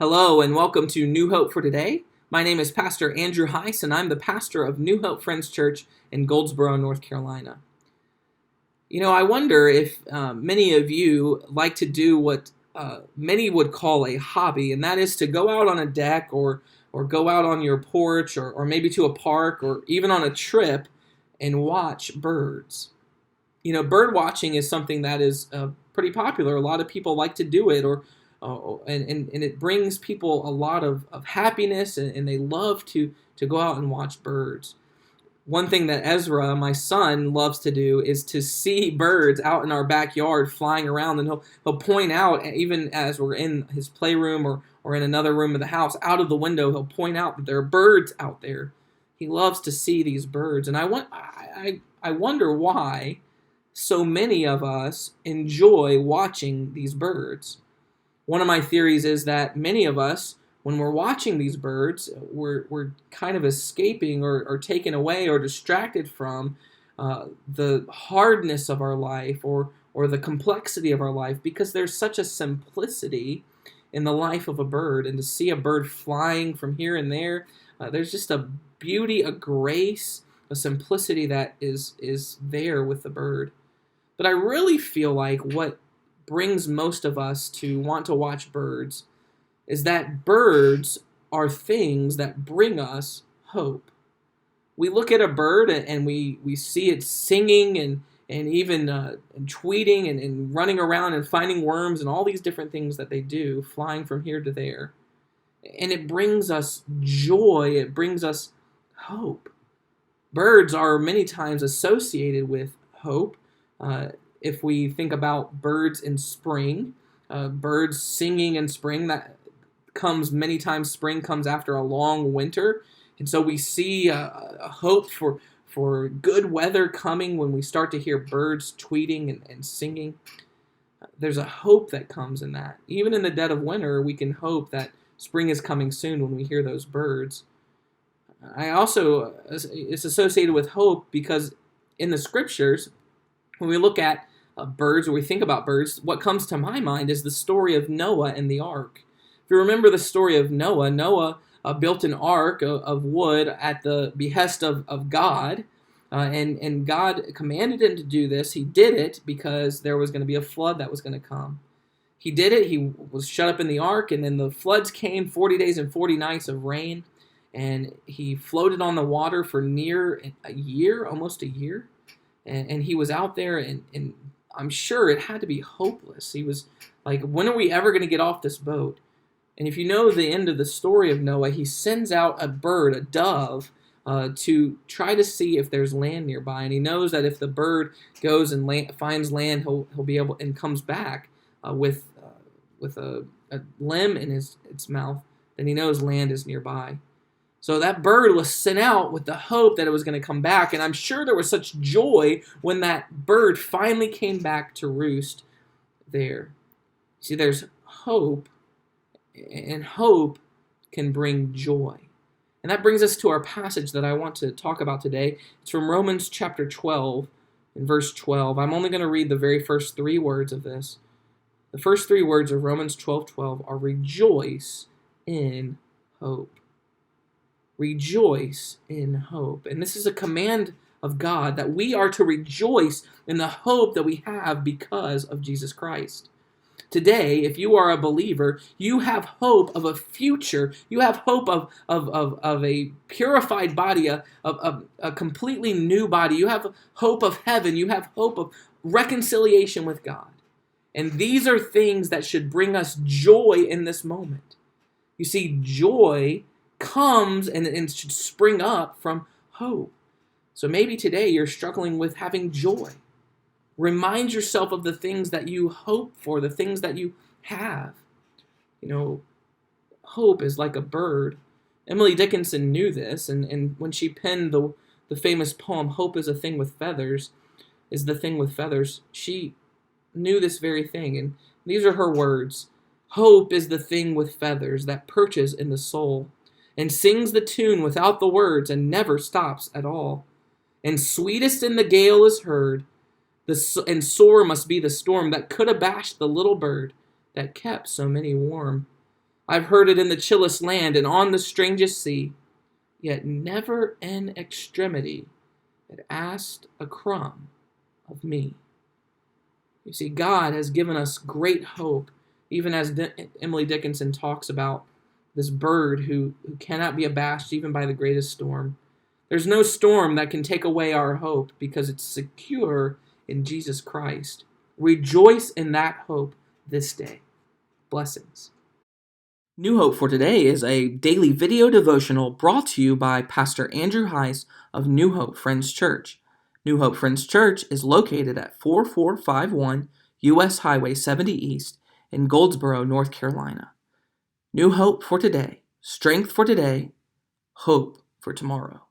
Hello and welcome to New Hope for Today. My name is Pastor Andrew Hise and I'm the pastor of New Hope Friends Church in Goldsboro, North Carolina. I wonder if many of you like to do what many would call a hobby, and that is to go out on a deck or go out on your porch or maybe to a park or even on a trip and watch birds. Bird watching is something that is pretty popular. A lot of people like to do it, and it brings people a lot of happiness, and they love to go out and watch birds. One thing that Ezra, my son, loves to do is to see birds out in our backyard flying around, and he'll point out, even as we're in his playroom or in another room of the house, out of the window, he'll point out that there are birds out there. He loves to see these birds, and I wonder why so many of us enjoy watching these birds. One of my theories is that many of us, when we're watching these birds, we're kind of escaping or taken away or distracted from the hardness of our life or the complexity of our life, because there's such a simplicity in the life of a bird. And to see a bird flying from here and there, there's just a beauty, a grace, a simplicity that is there with the bird. But I really feel like what brings most of us to want to watch birds is that birds are things that bring us hope. We look at a bird and we see it singing and even tweeting and running around and finding worms and all these different things that they do, flying from here to there. And it brings us joy, it brings us hope. Birds are many times associated with hope. If we think about birds in spring, birds singing in spring, that comes many times. Spring comes after a long winter, and so we see a hope for good weather coming when we start to hear birds tweeting and singing. There's a hope that comes in that. Even in the dead of winter, we can hope that spring is coming soon when we hear those birds. It's associated with hope because in the scriptures, when we look at birds or we think about birds, what comes to my mind is the story of Noah and the ark. If you remember the story of Noah built an ark of wood at the behest of God, and God commanded him to do this. He did it because there was going to be a flood that was going to come. He did it. He was shut up in the ark, and then the floods came, 40 days and 40 nights of rain, and he floated on the water for near a year, almost a year. And he was out there, and I'm sure it had to be hopeless. He was like, when are we ever going to get off this boat? And if you know the end of the story of Noah, he sends out a bird, a dove, to try to see if there's land nearby. And he knows that if the bird goes and finds land, he'll be able and comes back with a limb in its mouth, then he knows land is nearby. So that bird was sent out with the hope that it was going to come back. And I'm sure there was such joy when that bird finally came back to roost there. See, there's hope, and hope can bring joy. And that brings us to our passage that I want to talk about today. It's from Romans chapter 12 and verse 12. I'm only going to read the very first three words of this. The first three words of Romans 12:12 are rejoice in hope. Rejoice in hope. And this is a command of God that we are to rejoice in the hope that we have because of Jesus Christ. Today, if you are a believer, you have hope of a future. You have hope of a purified body, a completely new body. You have hope of heaven. You have hope of reconciliation with God. And these are things that should bring us joy in this moment. You see, joy comes and should spring up from hope. So maybe today you're struggling with having joy. Remind yourself of the things that you hope for, the things that you have. Hope is like a bird. Emily Dickinson knew this, and when she penned the famous poem, Hope is a Thing with Feathers, is the thing with feathers, she knew this very thing. And these are her words. Hope is the thing with feathers that perches in the soul, and sings the tune without the words, and never stops at all. And sweetest in the gale is heard, and sore must be the storm that could abash the little bird that kept so many warm. I've heard it in the chillest land and on the strangest sea, yet never in extremity it asked a crumb of me. You see, God has given us great hope, even as Emily Dickinson talks about this bird who cannot be abashed even by the greatest storm. There's no storm that can take away our hope because it's secure in Jesus Christ. Rejoice in that hope this day. Blessings. New Hope for Today is a daily video devotional brought to you by Pastor Andrew Hise of New Hope Friends Church. New Hope Friends Church is located at 4451 U.S. Highway 70 East in Goldsboro, North Carolina. New Hope for Today, strength for today, hope for tomorrow.